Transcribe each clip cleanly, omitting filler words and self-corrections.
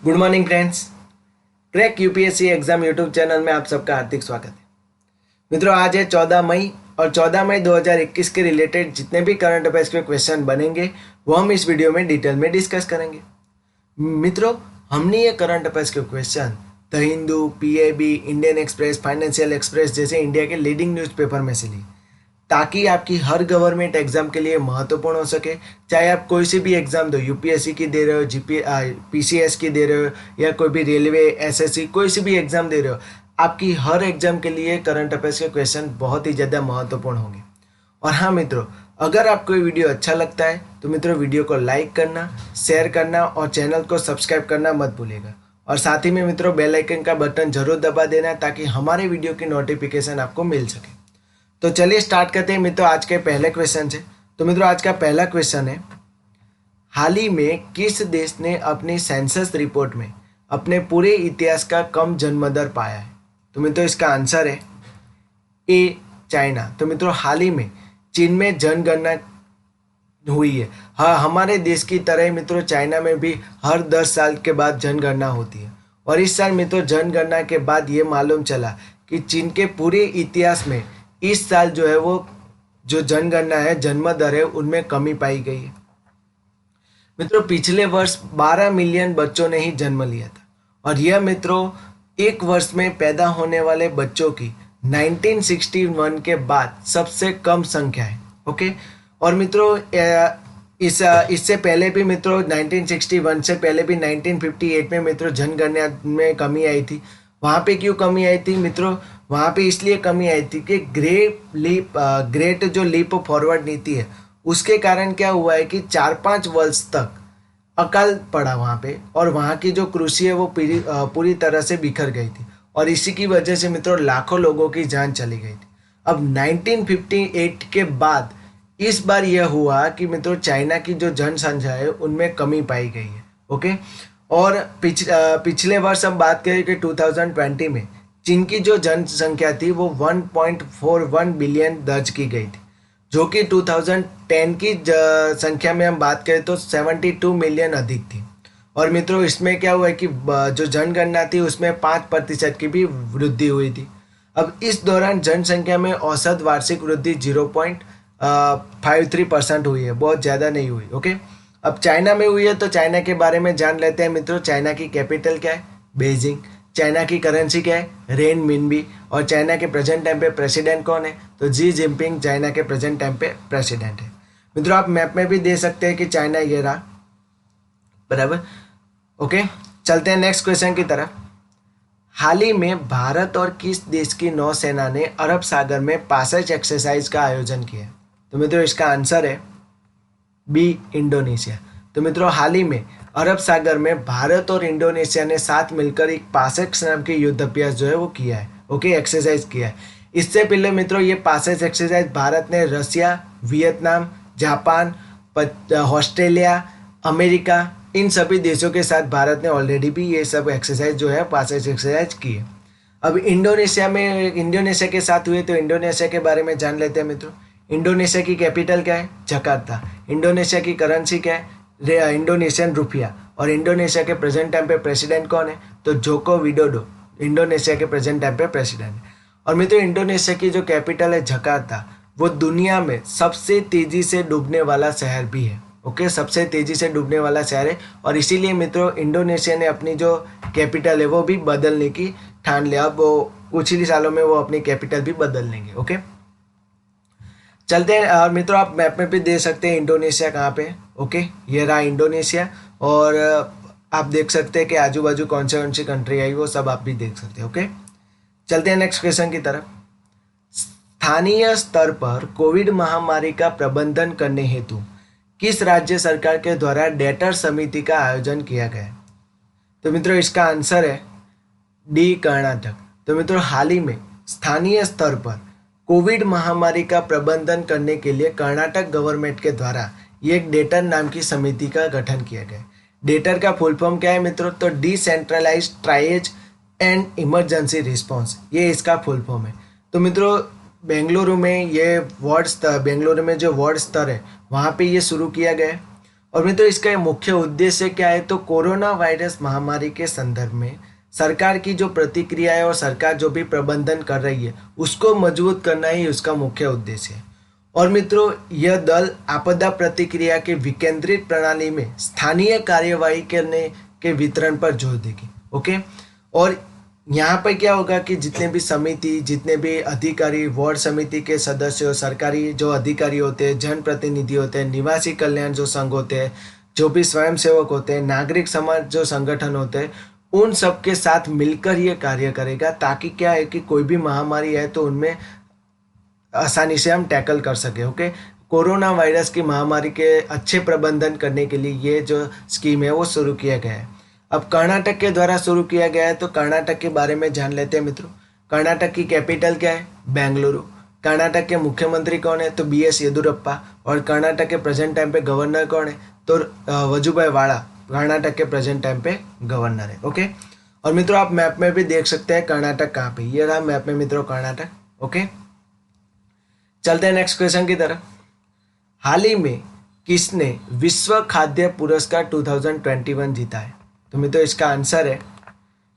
Good morning friends. Crack UPSC exam YouTube channel में आप सबका हार्दिक स्वागत है। मित्रों, आज है 14 मई और 14 मई 2021 के रिलेटेड जितने भी करंट अफेयर्स के क्वेश्चन बनेंगे वो हम इस वीडियो में डिटेल में डिस्कस करेंगे। मित्रों, हमने ये करंट अफेयर्स के question the Hindu, PAB, Indian express, financial express जैसे इंडिया के लीडिंग न्यूज़पेपर में से ली, ताकि आपकी हर गवर्नमेंट एग्जाम के लिए महत्वपूर्ण हो सके। चाहे आप कोई सी भी एग्जाम दो, यूपीएससी की दे रहे हो, पीसीएस की दे रहे हो, या कोई भी रेलवे, एसएससी, कोई सी भी एग्जाम दे रहे हो, आपकी हर एग्जाम के लिए करंट अफेयर्स के क्वेश्चन बहुत ही ज़्यादा महत्वपूर्ण होंगे। और हाँ मित्रों, अगर आपको ये वीडियो अच्छा लगता है तो मित्रों वीडियो को लाइक करना, शेयर करना और चैनल को सब्सक्राइब करना मत भूलिएगा। और साथ ही में मित्रों बेल आइकन का बटन जरूर दबा देना ताकि हमारे वीडियो की नोटिफिकेशन आपको मिल सके। तो चलिए स्टार्ट करते हैं मित्रों आज के पहले क्वेश्चन से। तो मित्रों आज का पहला क्वेश्चन है, हाल ही में किस देश ने अपनी सेंसस रिपोर्ट में अपने पूरे इतिहास का कम जन्म दर पाया है? तो मित्रों इसका आंसर है ए, चाइना। तो मित्रों हाल ही में चीन में जनगणना हुई है। हाँ, हमारे देश की तरह मित्रों चाइना में भी हर 10 साल के बाद जनगणना होती है। और इस साल मित्रों जनगणना के बाद ये मालूम चला कि चीन के पूरे इतिहास में इस साल जो है वो जो जनगणना है, जन्म दर है, उनमें कमी पाई गई है। मित्रों पिछले वर्ष 12 मिलियन बच्चों ने ही जन्म लिया था और यह मित्रों एक वर्ष में पैदा होने वाले बच्चों की 1961 के बाद सबसे कम संख्या है। ओके, और मित्रों इससे पहले भी मित्रों 1961 से पहले भी 1958 में मित्रों जनगणना में कमी आई थी। वहाँ पे क्यों कमी आई थी मित्रों? वहाँ पे इसलिए कमी आई थी कि ग्रेट जो लीप फॉरवर्ड नीति है उसके कारण क्या हुआ है कि 4-5 वर्ष तक अकाल पड़ा वहाँ पे, और वहाँ की जो कृषि है वो पूरी तरह से बिखर गई थी और इसी की वजह से मित्रों लाखों लोगों की जान चली गई थी। अब 1958 के बाद इस बार यह हुआ कि मित्रों चाइना की जो जनसंख्या है उनमें कमी पाई गई है। ओके, और पिछले वर्ष हम बात करें कि 2020 में चीन की जो जनसंख्या थी वो 1.41 बिलियन दर्ज की गई थी, जो कि 2010 की संख्या में हम बात करें तो 72 मिलियन अधिक थी। और मित्रों इसमें क्या हुआ है कि जो जनगणना थी उसमें 5% की भी वृद्धि हुई थी। अब इस दौरान जनसंख्या में औसत वार्षिक वृद्धि 0.53% हुई है, बहुत ज़्यादा नहीं हुई। ओके, अब चाइना में हुई है तो चाइना के बारे में जान लेते हैं मित्रों। चाइना की कैपिटल क्या है? बीजिंग। चाइना की करेंसी क्या है? रेन मिनबी। और चाइना के प्रेजेंट टाइम पे प्रेसिडेंट कौन है? तो जी जिनपिंग चाइना के प्रेजेंट टाइम पे प्रेसिडेंट है। मित्रों आप मैप में भी दे सकते हैं कि चाइना ये रहा, बराबर। ओके, चलते हैं नेक्स्ट क्वेश्चन की तरफ। हाल ही में भारत और किस देश की नौसेना ने अरब सागर में पासेज एक्सरसाइज का आयोजन किया? तो मित्रों इसका आंसर है बी, इंडोनेशिया। तो मित्रों हाल ही में अरब सागर में भारत और इंडोनेशिया ने साथ मिलकर एक पासेज नाम की युद्ध अभ्यास जो है वो किया है। ओके, एक्सरसाइज किया है। इससे पहले मित्रों ये पासेज एक्सरसाइज भारत ने रसिया, वियतनाम, जापान, ऑस्ट्रेलिया, अमेरिका, इन सभी देशों के साथ भारत ने ऑलरेडी भी ये सब एक्सरसाइज जो है पासेज एक्सरसाइज की है। अब इंडोनेशिया के साथ हुए तो इंडोनेशिया के बारे में जान लेते हैं मित्रों। इंडोनेशिया की कैपिटल क्या है? जकार्ता। इंडोनेशिया की करेंसी क्या है? Indonesian rupiah. और इंडोनेशिया के प्रेजेंट टाइम पे प्रेसिडेंट कौन है? तो जोको विडोडो इंडोनेशिया के प्रेजेंट टाइम पे प्रेसिडेंट है। और मित्रों इंडोनेशिया की जो कैपिटल है जकार्ता, वो दुनिया में सबसे तेजी से डूबने वाला शहर भी है। ओके, सबसे तेजी से डूबने वाला शहर है और इसीलिए मित्रों इंडोनेशिया ने अपनी जो कैपिटल है वो भी बदलने की ठान लिया। अब वो कुछ ही सालों में वो अपनी कैपिटल भी बदल लेंगे। ओके, चलते हैं। और मित्रों आप मैप में भी दे सकते हैं इंडोनेशिया कहाँ पे। ओके, ये रहा इंडोनेशिया और आप देख सकते हैं कि आजू बाजू कौन सी कंट्री आई वो सब आप भी देख सकते हैं। ओके, चलते हैं नेक्स्ट क्वेश्चन की तरफ। स्थानीय स्तर पर कोविड महामारी का प्रबंधन करने हेतु किस राज्य सरकार के द्वारा डेटर समिति का आयोजन किया गया? तो मित्रों इसका आंसर है डी, कर्नाटक। तो मित्रों हाल ही में स्थानीय स्तर पर कोविड महामारी का प्रबंधन करने के लिए कर्नाटक गवर्नमेंट के द्वारा ये एक डेटर नाम की समिति का गठन किया गया। डेटर का फुल फॉर्म क्या है मित्रों? तो decentralized triage and emergency response, ये इसका फुल फॉर्म है। तो मित्रों बेंगलुरु में जो वार्ड स्तर है वहाँ पे ये शुरू किया गया है। और मित्रों इसका ये मुख्य उद्देश्य क्या है, तो कोरोना वायरस महामारी के संदर्भ में सरकार की जो प्रतिक्रिया है और सरकार जो भी प्रबंधन कर रही है उसको मजबूत करना ही उसका मुख्य उद्देश्य है। और मित्रों यह दल आपदा प्रतिक्रिया के विकेंद्रित प्रणाली में स्थानीय कार्यवाही करने के वितरण पर जोर देगी। ओके, और यहाँ पर क्या होगा कि जितने भी समिति, जितने भी अधिकारी, वार्ड समिति के सदस्य, सरकारी जो अधिकारी होते हैं, जनप्रतिनिधि होते हैं, निवासी कल्याण जो संघ होते हैं, जो भी स्वयंसेवक होते हैं, नागरिक समाज जो संगठन होते हैं, उन सब के साथ मिलकर ये कार्य करेगा, ताकि क्या है कि कोई भी महामारी है तो उनमें आसानी से हम टैकल कर सके। ओके, कोरोना वायरस की महामारी के अच्छे प्रबंधन करने के लिए ये जो स्कीम है वो शुरू किया गया है। अब कर्नाटक के द्वारा शुरू किया गया है, तो कर्नाटक के बारे में जान लेते हैं मित्रों। कर्नाटक की कैपिटल क्या है? बेंगलुरु। कर्नाटक के मुख्यमंत्री कौन है? तो BS येदुरप्पा। और कर्नाटक के प्रेजेंट टाइम पे गवर्नर कौन है? तो वजुभाई वाला कर्नाटक के प्रेजेंट टाइम पे गवर्नर है। ओके, और मित्रों आप मैप में भी देख सकते हैं कर्नाटक कहाँ पे, ये रहा मैप में मित्रों कर्नाटक। ओके, चलते हैं नेक्स्ट क्वेश्चन की तरफ। हाल ही में किसने विश्व खाद्य पुरस्कार 2021 जीता है? तो मित्रों इसका आंसर है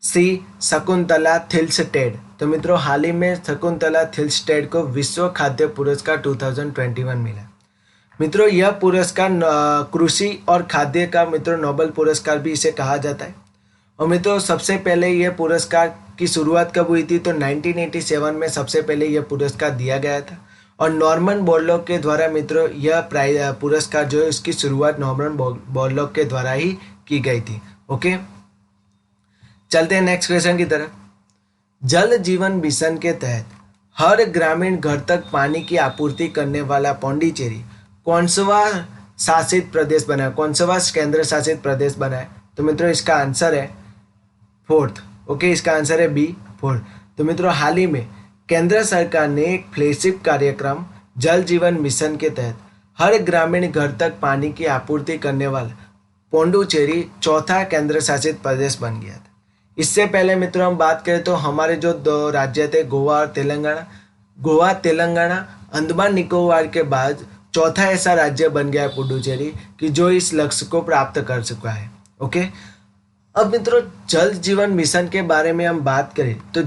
सी शकुंतला थिल्सटेड। तो मित्रों हाल ही में शकुंतला थिल्सटेड को विश्व खाद्य पुरस्कार 2021 मिला। मित्रों यह पुरस्कार कृषि और खाद्य का मित्रों नोबेल पुरस्कार भी इसे कहा जाता है। और मित्रों सबसे पहले यह पुरस्कार की शुरुआत कब हुई थी? तो 1987 में सबसे पहले यह पुरस्कार दिया गया था। और नॉर्मन बोरलॉग के द्वारा मित्रों यह पुरस्कार जो है उसकी शुरुआत नॉर्मन बोरलॉग के द्वारा ही की गई थी। ओके, चलते हैं नेक्स्ट क्वेश्चन की तरफ। जल जीवन मिशन के तहत हर ग्रामीण घर तक पानी की आपूर्ति करने वाला पौंडीचेरी कौनसवा शासित प्रदेश बना है? कौनसवा केंद्र शासित प्रदेश बना है? तो मित्रों इसका आंसर है फोर्थ। ओके, इसका आंसर है बी, फोर्थ। तो मित्रों हाल ही में केंद्र सरकार ने एक फ्लैगशिप कार्यक्रम जल जीवन मिशन के तहत हर ग्रामीण घर तक पानी की आपूर्ति करने वाला पौंडुचेरी चौथा केंद्र शासित प्रदेश बन गया था। इससे पहले मित्रों हम बात करें तो हमारे जो दो राज्य थे गोवा और तेलंगाना, अंडमान निकोबार के बाद चौथा ऐसा राज्य बन गया है पुडुचेरी कि जो इस लक्ष्य को प्राप्त कर चुका है। ओके, अब मित्रों जल जीवन मिशन के बारे में हम बात करें तो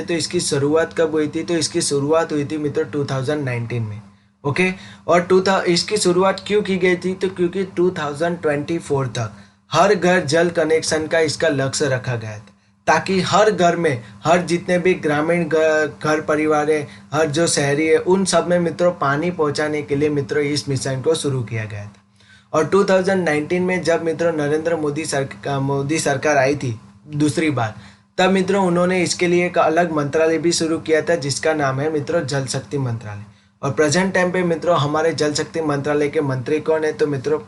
तो इसकी शुरुआत कब हुई थी? तो इसकी शुरुआत हुई थी मित्रों 2019 में। ओके, और इसकी शुरुआत क्यों की गई थी? तो क्योंकि 2024 तक हर घर जल कनेक्शन का इसका लक्ष्य रखा गया था, ताकि हर घर में, हर जितने भी ग्रामीण घर परिवार है, हर जो शहरी है, उन सब में मित्रों पानी पहुंचाने के लिए मित्रों इस मिशन को शुरू किया गया था। और 2019 में जब मित्रों नरेंद्र मोदी सरकार आई थी दूसरी बार, तब मित्रों उन्होंने इसके लिए एक अलग मंत्रालय भी शुरू किया था जिसका नाम है मित्रों जल शक्ति मंत्रालय। और प्रेजेंट टाइम पे मित्रों हमारे जल शक्ति मंत्रालय के मंत्री कौन है? तो मित्रों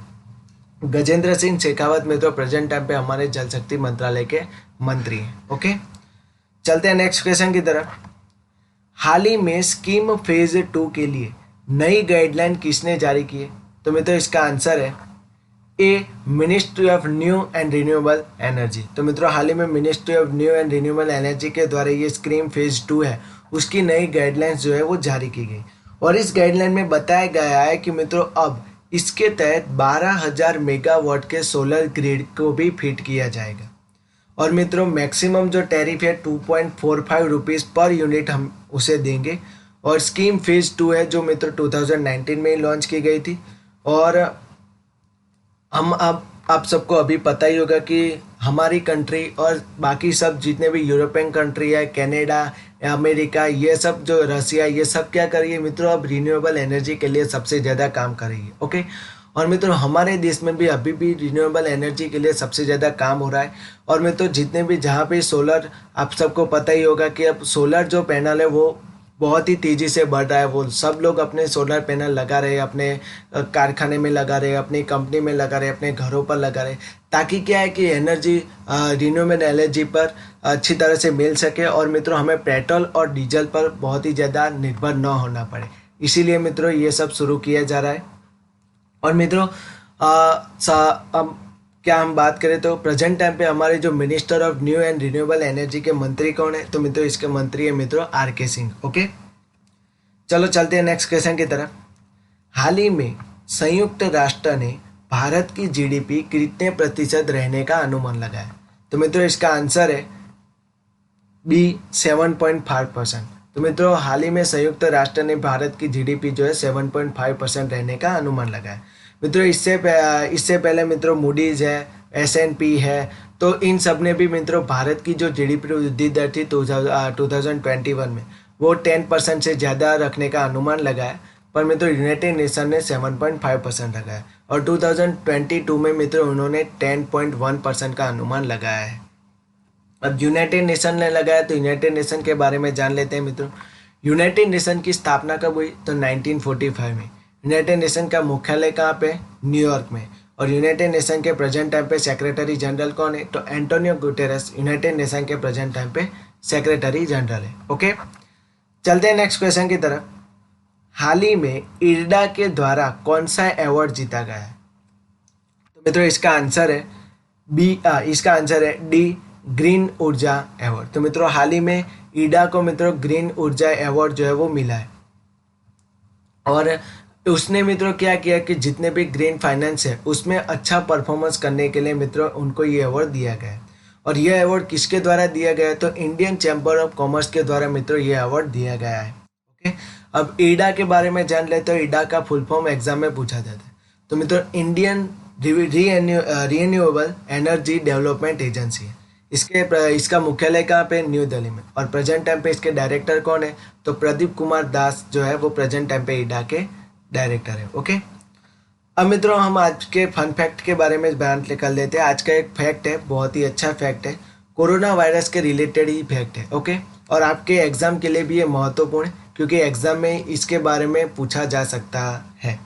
गजेंद्र सिंह शेखावत मित्रों प्रेजेंट टाइम पे हमारे जल शक्ति मंत्रालय के मंत्री हैं। ओके, चलते हैं नेक्स्ट क्वेश्चन की तरफ। हाल ही में स्कीम फेज 2 के लिए नई गाइडलाइन किसने जारी की है? तो मित्रों इसका आंसर है A ministry of new and renewable energy. तो मित्रों हाल ही में ministry of new and renewable energy के द्वारा ये स्कीम फेज 2 है उसकी नई गाइडलाइंस जो है वो जारी की गई। और इस गाइडलाइन में बताया गया है कि मित्रों अब इसके तहत 12,000 मेगावाट के सोलर ग्रिड को भी फिट किया जाएगा। और मित्रों मैक्सिमम जो टैरिफ है 2.45 रुपीज़ पर यूनिट हम उसे देंगे। और स्कीम फेज 2 है जो मित्रों 2019 में ही लॉन्च की गई थी। और हम अब आप सबको अभी पता ही होगा कि हमारी कंट्री और बाकी सब जितने भी यूरोपियन कंट्री है, कनाडा, अमेरिका, ये सब जो रसिया, ये सब क्या कर रही है मित्रों अब रिन्यूएबल एनर्जी के लिए सबसे ज़्यादा काम कर रही है। ओके, और मित्रों हमारे देश में भी अभी भी रिन्यूएबल एनर्जी के लिए सबसे ज़्यादा काम हो रहा है। और मित्रों जितने भी जहाँ पे सोलर, आप सबको पता ही होगा कि अब सोलर जो पैनल है वो बहुत ही तेज़ी से बढ़ रहा है। वो सब लोग अपने सोलर पैनल लगा रहे हैं, अपने कारखाने में लगा रहे हैं, अपनी कंपनी में लगा रहे हैं, अपने घरों पर लगा रहे हैं, ताकि क्या है कि एनर्जी रिन्यूएबल एनर्जी पर अच्छी तरह से मिल सके और मित्रों हमें पेट्रोल और डीजल पर बहुत ही ज़्यादा निर्भर न होना पड़े। इसीलिए मित्रों ये सब शुरू किया जा रहा है। और मित्रों अब क्या हम बात करें तो प्रेजेंट टाइम पे हमारे जो minister of new and renewable energy के मंत्री कौन है? तो मित्रों इसके मंत्री है मित्रों RK सिंह। ओके, चलो चलते हैं नेक्स्ट क्वेश्चन की तरफ। हाल ही में संयुक्त राष्ट्र ने भारत की जीडीपी कितने प्रतिशत रहने का अनुमान लगाया? तो मित्रों इसका आंसर है बी 7.5%। तो मित्रों हाल ही में संयुक्त राष्ट्र ने भारत की जीडीपी जो है 7.5% रहने का अनुमान लगाया। मित्रों इससे पहले मित्रों मूडीज है, S&P है, तो इन सब ने भी मित्रों भारत की जो जीडीपी वृद्धि दर थी 2021 में वो 10% से ज़्यादा रखने का अनुमान लगाया, पर मित्रों यूनाइटेड नेशन ने 7.5% लगाया और 2022 में मित्रों उन्होंने 10.1% का अनुमान लगाया है। अब यूनाइटेड नेशन ने लगाया तो यूनाइटेड नेशन के बारे में जान लेते हैं मित्रों। यूनाइटेड नेशन की स्थापना कब हुई? तो 1945 में। यूनाइटेड नेशन का मुख्यालय कहाँ पे? न्यूयॉर्क में। और यूनाइटेड नेशन के प्रेजेंट टाइम पे सेक्रेटरी जनरल कौन है? तो एंटोनियो गुटेरेस यूनाइटेड नेशन के प्रेजेंट टाइम पे सेक्रेटरी जनरल है। ओके, चलते हैं नेक्स्ट क्वेश्चन की तरफ। हाल ही में इरडा के द्वारा कौन सा अवार्ड जीता गया है? तो मित्रों इसका आंसर है डी, ग्रीन ऊर्जा अवार्ड। तो मित्रों हाल ही में ईडा को मित्रों ग्रीन ऊर्जा अवार्ड जो है वो मिला है और उसने मित्रों क्या किया कि जितने भी ग्रीन फाइनेंस है उसमें अच्छा परफॉर्मेंस करने के लिए मित्रों उनको ये अवार्ड दिया गया है। और यह अवार्ड किसके द्वारा दिया गया है? तो इंडियन चैम्बर ऑफ कॉमर्स के द्वारा मित्रों ये अवार्ड दिया गया है। ओके, अब ईडा के बारे में जान लेते हो। ईडा का फुल फॉर्म एग्जाम में पूछा जाता है। तो मित्रों Indian renewable energy development agency है। इसका मुख्यालय कहाँ पे? न्यू दिल्ली में। और प्रेजेंट टाइम पे इसके डायरेक्टर कौन है? तो प्रदीप कुमार दास जो है वो प्रेजेंट टाइम पे ईडा के डायरेक्टर है। ओके, अब मित्रों हम आज के फन फैक्ट के बारे में बयान कर लेते हैं। आज का एक फैक्ट है, बहुत ही अच्छा फैक्ट है, कोरोना वायरस के रिलेटेड ही फैक्ट है। ओके, और आपके एग्जाम के लिए भी ये महत्वपूर्ण है क्योंकि एग्जाम में इसके बारे में पूछा जा सकता है।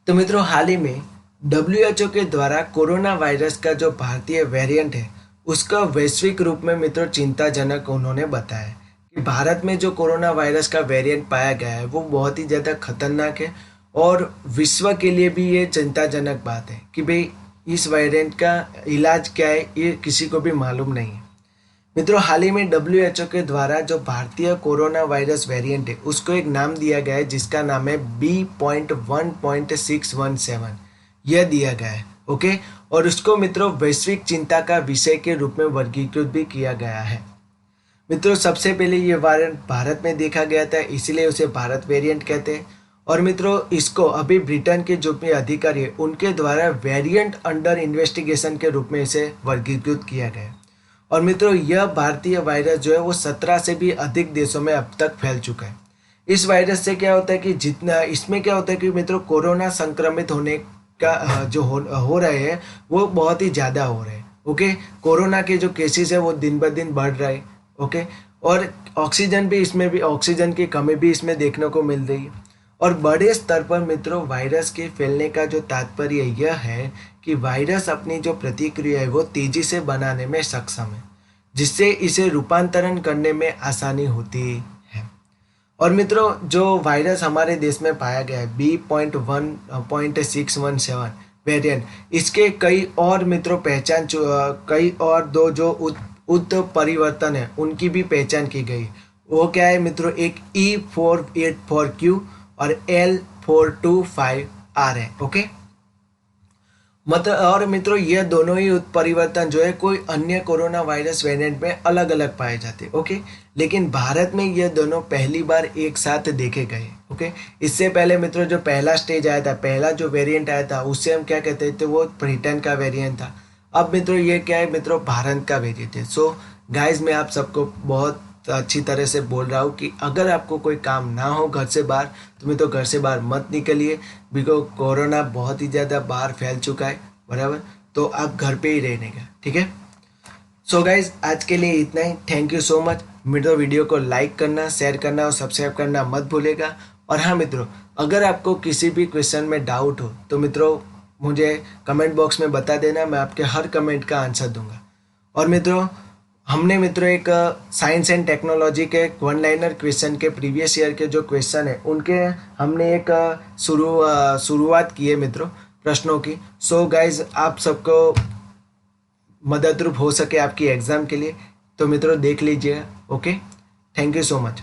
तो मित्रों हाल ही में WHO के द्वारा कोरोना वायरस का जो भारतीय वेरिएंट है उसका वैश्विक रूप में मित्रों चिंताजनक उन्होंने बताया कि भारत में जो कोरोना वायरस का वेरिएंट पाया गया है वो बहुत ही ज़्यादा खतरनाक है और विश्व के लिए भी ये चिंताजनक बात है कि भाई इस वेरिएंट का इलाज क्या है ये किसी को भी मालूम नहीं है। मित्रों हाल ही में WHO के द्वारा जो भारतीय कोरोना वायरस वेरिएंट है उसको एक नाम दिया गया है जिसका नाम है B.1.617 यह दिया गया है। ओके, और उसको मित्रों वैश्विक चिंता का विषय के रूप में वर्गीकृत भी किया गया है। मित्रों सबसे पहले ये वेरिएंट भारत में देखा गया था इसलिए उसे भारत वेरिएंट कहते हैं। और मित्रों इसको अभी ब्रिटेन के जो भी अधिकारी है उनके द्वारा वेरिएंट अंडर इन्वेस्टिगेशन के रूप में इसे वर्गीकृत किया गया। और मित्रों यह भारतीय वायरस जो है वो 17 से भी अधिक देशों में अब तक फैल चुका है। इस वायरस से क्या होता है कि इसमें क्या होता है कि मित्रों कोरोना संक्रमित होने का जो हो रहे हैं वो बहुत ही ज़्यादा हो रहे हैं। ओके, कोरोना के जो केसेस है वो दिन ब दिन बढ़ रहे हैं। ओके, और ऑक्सीजन की कमी भी इसमें देखने को मिल रही है। और बड़े स्तर पर मित्रों वायरस के फैलने का जो तात्पर्य यह है कि वायरस अपनी जो प्रतिक्रिया है वो तेजी से बनाने में सक्षम है जिससे इसे रूपांतरण करने में आसानी होती है। और मित्रों जो वायरस हमारे देश में पाया गया है B.1.617 वेरिएंट, इसके कई और मित्रों कई और दो जो उत्परिवर्तन है उनकी भी पहचान की गई। वो क्या है मित्रों? एक E484Q और L425R है। ओके, मतलब और मित्रों ये दोनों ही उत्परिवर्तन जो है कोई अन्य कोरोना वायरस वेरिएंट में अलग अलग पाए जाते हैं। ओके, लेकिन भारत में ये दोनों पहली बार एक साथ देखे गए। ओके, इससे पहले मित्रों जो पहला स्टेज आया था, पहला जो वेरिएंट आया था उससे हम क्या कहते थे? वो ब्रिटेन का वेरिएंट था। अब मित्रों ये क्या है मित्रों? भारत का वेरिएंट है। सो गाइज मैं आप सबको बहुत अच्छी तरह से बोल रहा हूँ कि अगर आपको कोई काम ना हो घर से बाहर तो मैं तो घर से बाहर मत निकलिए बिकॉज कोरोना बहुत ही ज़्यादा बाहर फैल चुका है, बराबर। तो आप घर पे ही रहने का, ठीक है। सो गाइज आज के लिए इतना ही। Thank you so much. मित्रों वीडियो को लाइक करना, शेयर करना और सब्सक्राइब करना मत भूलेगा। और हाँ मित्रों, अगर आपको किसी भी क्वेश्चन में डाउट हो तो मित्रों मुझे कमेंट बॉक्स में बता देना, मैं आपके हर कमेंट का आंसर दूंगा। और मित्रों हमने मित्रों एक साइंस एंड टेक्नोलॉजी के वन लाइनर क्वेश्चन के प्रीवियस ईयर के जो क्वेश्चन है उनके हमने एक शुरुआत की है मित्रों प्रश्नों की। सो गाइज आप सबको मददरूप हो सके आपकी एग्ज़ाम के लिए तो मित्रों देख लीजिएगा। Okay, thank you so much.